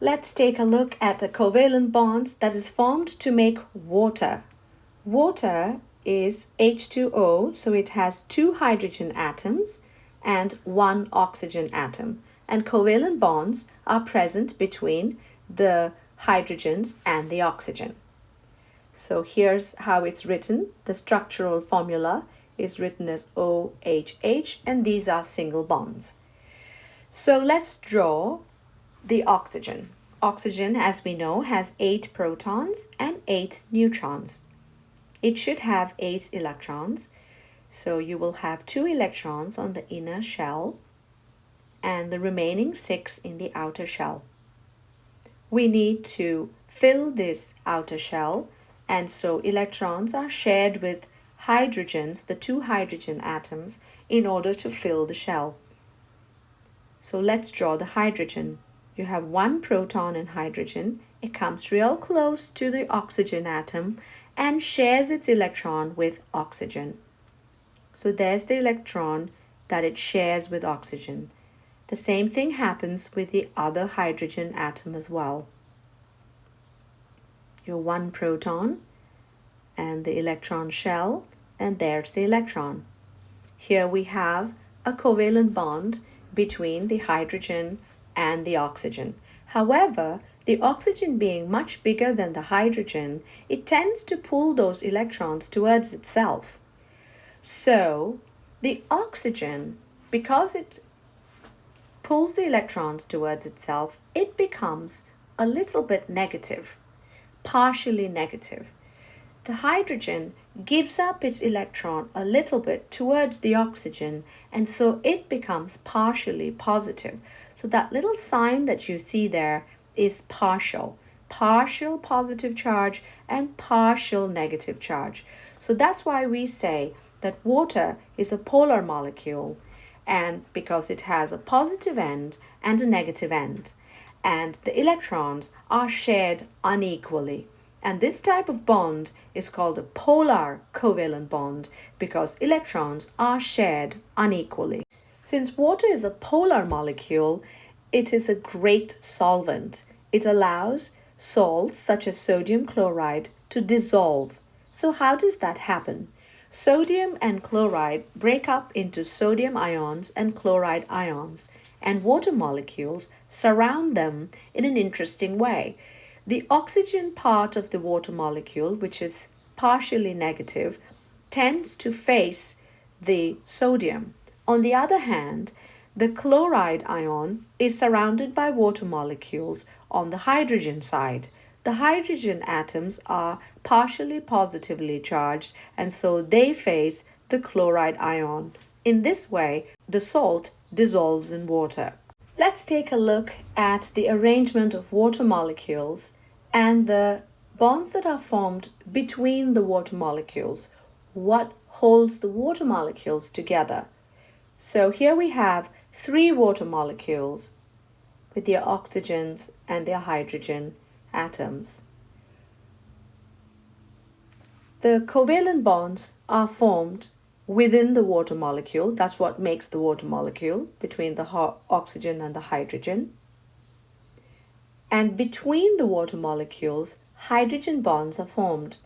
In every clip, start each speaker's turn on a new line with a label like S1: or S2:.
S1: Let's take a look at the covalent bond that is formed to make water. Water is H2O, so it has 2 hydrogen atoms and 1 oxygen atom. And covalent bonds are present between the hydrogens and the oxygen. So here's how it's written. The structural formula is written as OHH, and these are single bonds. So let's draw the oxygen. Oxygen, as we know, has 8 protons and 8 neutrons. It should have 8 electrons. So you will have 2 electrons on the inner shell and the remaining 6 in the outer shell. We need to fill this outer shell, and so electrons are shared with hydrogens, the 2 hydrogen atoms, in order to fill the shell. So let's draw the hydrogen. You have 1 proton in hydrogen. It comes real close to the oxygen atom and shares its electron with oxygen. So there's the electron that it shares with oxygen. The same thing happens with the other hydrogen atom as well. Your 1 proton and the electron shell, and there's the electron. Here we have a covalent bond between the hydrogen and the oxygen. However, the oxygen being much bigger than the hydrogen, it tends to pull those electrons towards itself. So the oxygen, because it pulls the electrons towards itself, it becomes a little bit negative, partially negative. The hydrogen gives up its electron a little bit towards the oxygen, and so it becomes partially positive. So that little sign that you see there is partial positive charge and partial negative charge. So that's why we say that water is a polar molecule, and because it has a positive end and a negative end, and the electrons are shared unequally. And this type of bond is called a polar covalent bond because electrons are shared unequally. Since water is a polar molecule, it is a great solvent. It allows salts such as sodium chloride to dissolve. So how does that happen? Sodium and chloride break up into sodium ions and chloride ions, and water molecules surround them in an interesting way. The oxygen part of the water molecule, which is partially negative, tends to face the sodium. On the other hand, the chloride ion is surrounded by water molecules on the hydrogen side. The hydrogen atoms are partially positively charged, and so they face the chloride ion. In this way, the salt dissolves in water. Let's take a look at the arrangement of water molecules and the bonds that are formed between the water molecules. What holds the water molecules together? So here we have 3 water molecules with their oxygens and their hydrogen atoms. The covalent bonds are formed within the water molecule. That's what makes the water molecule, between the oxygen and the hydrogen. And between the water molecules, hydrogen bonds are formed.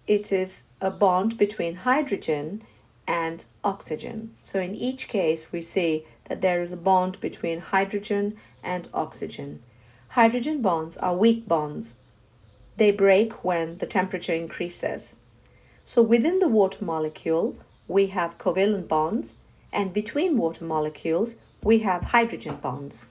S1: It is a bond between hydrogen and oxygen. So in each case, we see that there is a bond between hydrogen and oxygen. Hydrogen bonds are weak bonds. They break when the temperature increases. So within the water molecule, we have covalent bonds, and between water molecules, we have hydrogen bonds.